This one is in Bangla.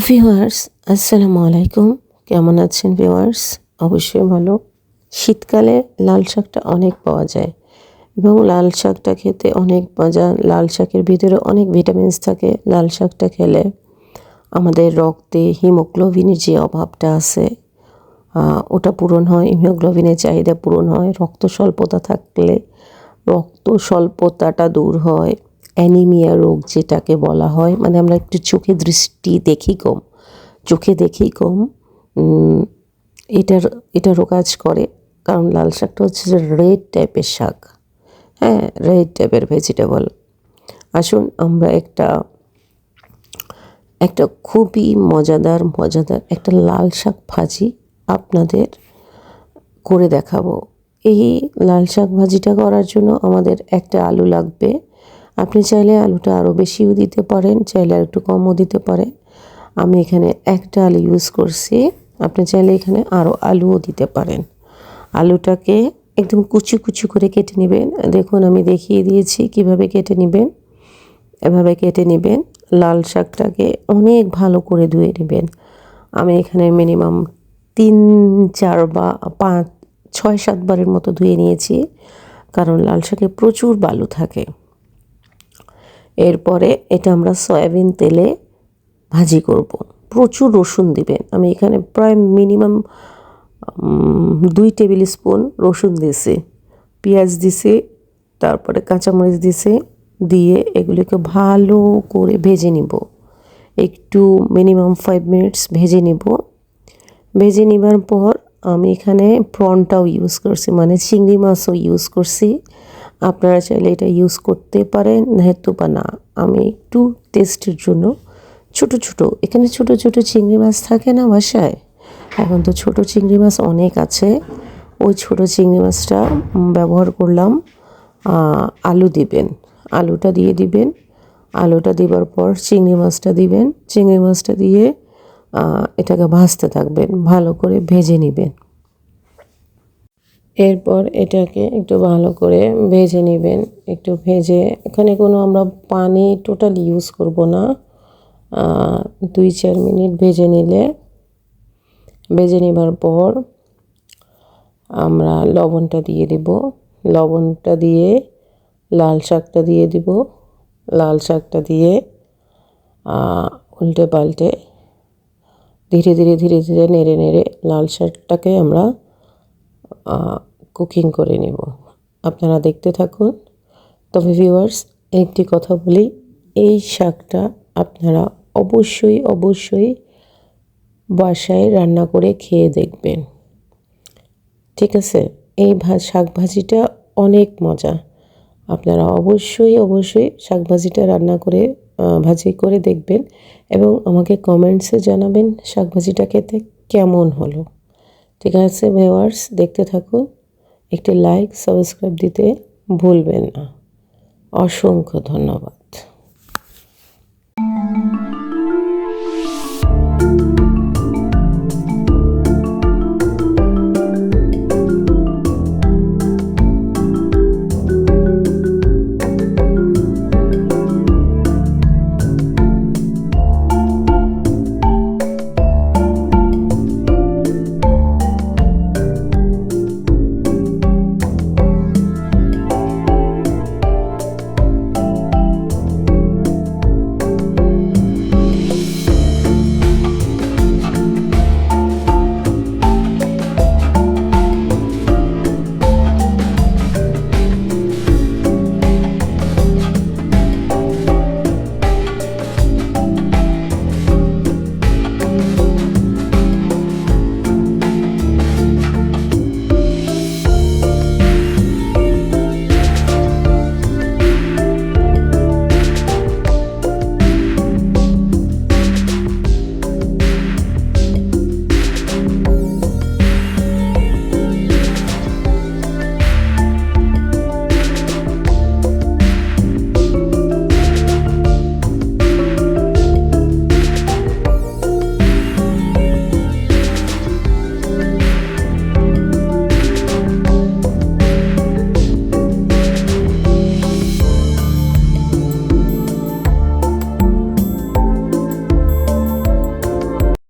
ভিউয়ার্স, আসসালামু আলাইকুম। কেমন আছেন ভিউয়ার্স? অবশ্যই ভালো। শীতকালে লাল শাকটা অনেক পাওয়া যায় এবং লাল শাকটা খেতে অনেক মজা। লাল শাকের ভিতরে অনেক ভিটামিনস থাকে। লাল শাকটা খেলে আমাদের রক্তে হিমোগ্লোবিনের যে অভাবটা আছে ওটা পূরণ হয়। হিমোগ্লোবিনের চাহিদা পূরণ হয়। রক্ত স্বল্পতা থাকলে রক্ত স্বল্পতাটা দূর হয়। অ্যানিমিয়া রোগ যেটাকে বলা হয়, মানে আমরা একটু চোখে দৃষ্টি দেখি কম, চোখে দেখি কম, এটারও কাজ করে। কারণ লাল শাকটা হচ্ছে যে রেড টাইপের শাক, হ্যাঁ, রেড টাইপের ভেজিটেবল। আসুন আমরা একটা খুবই মজাদার একটা লাল শাক ভাজি আপনাদের করে দেখাবো। এই লাল শাক ভাজিটা করার জন্য আমাদের একটা আলু লাগবে। আপনি চাইলে আলুটা আরও বেশিও দিতে পারেন, চাইলে আর একটু কমও দিতে পারেন। আমি এখানে একটা আলু ইউজ করছি। আপনি চাইলে এখানে আরও আলুও দিতে পারেন। আলুটাকে একদম কুচি কুচি করে কেটে নেবেন। দেখুন আমি দেখিয়ে দিয়েছি কিভাবে কেটে নেবেন। এভাবে কেটে নেবেন। লাল শাকটাকে অনেক ভালো করে ধুয়ে নেবেন। আমি এখানে মিনিমাম 3-4 বা 5-6-7 বারের মতো ধুয়ে নিয়েছি, কারণ লাল শাকে প্রচুর বালু থাকে। এরপরে এটা আমরা সয়াবিন তেলে ভাজি করব। প্রচুর রসুন দিবেন। আমি এখানে প্রায় মিনিমাম 2 টেবিল স্পুন রসুন দিছি, পেঁয়াজ দিছি, তারপরে কাঁচামরিচ দিছি, দিয়ে এগুলিকে ভালো করে ভেজে নিব। একটু মিনিমাম 5 মিনিটস ভেজে নিব। ভেজে নেবার পর আমি এখানে প্রনটাও ইউজ করছি, মানে চিংড়ি মাছও ইউজ করছি। আপনারা চাইলে এটা ইউজ করতে পারেন, নয়তো বা না। আমি একটু টেস্টের জন্য এখানে ছোট চিংড়ি মাছ থাকে না বাসায়, এখন তো ছোট চিংড়ি মাছ অনেক আছে। ওই ছোট চিংড়ি মাছটা ব্যবহার করলাম। আলু দিবেন, আলুটা দিয়ে দিবেন। আলুটা দেওয়ার পর চিংড়ি মাছটা দিবেন। চিংড়ি মাছটা দিয়ে এটাকে ভাজতে থাকবেন, ভালো করে ভেজে নেবেন। এরপর এটাকে একটু ভালো করে ভেজে নেবেন। একটু ভেজে, এখানে কোনো আমরা পানি টোটাল ইউজ করব না। 2-4 মিনিট ভেজে নেবার পর আমরা লবণটা দিয়ে দেব। লবণটা দিয়ে লাল শাকটা দিয়ে দিব। লাল শাকটা দিয়ে উল্টে পাল্টে ধীরে ধীরে নেড়ে লাল শাকটাকে আমরা কুকিং করে নেব। আপনারা দেখতে থাকুন। তবে ভিউয়ার্স, একটি কথা বলি, এই শাকটা আপনারা অবশ্যই বাসায় রান্না করে খেয়ে দেখবেন, ঠিক আছে? এই শাক ভাজিটা অনেক মজা। আপনারা অবশ্যই শাক ভাজিটা রান্না করে ভাজি করে দেখবেন এবং আমাকে কমেন্টসে জানাবেন শাক ভাজিটা খেতে কেমন হলো। ঠিক আছে ভিউয়ার্স, দেখতে থাকুন। একটি লাইক সাবস্ক্রাইব দিতে ভুলবেন না। অসংখ্য ধন্যবাদ।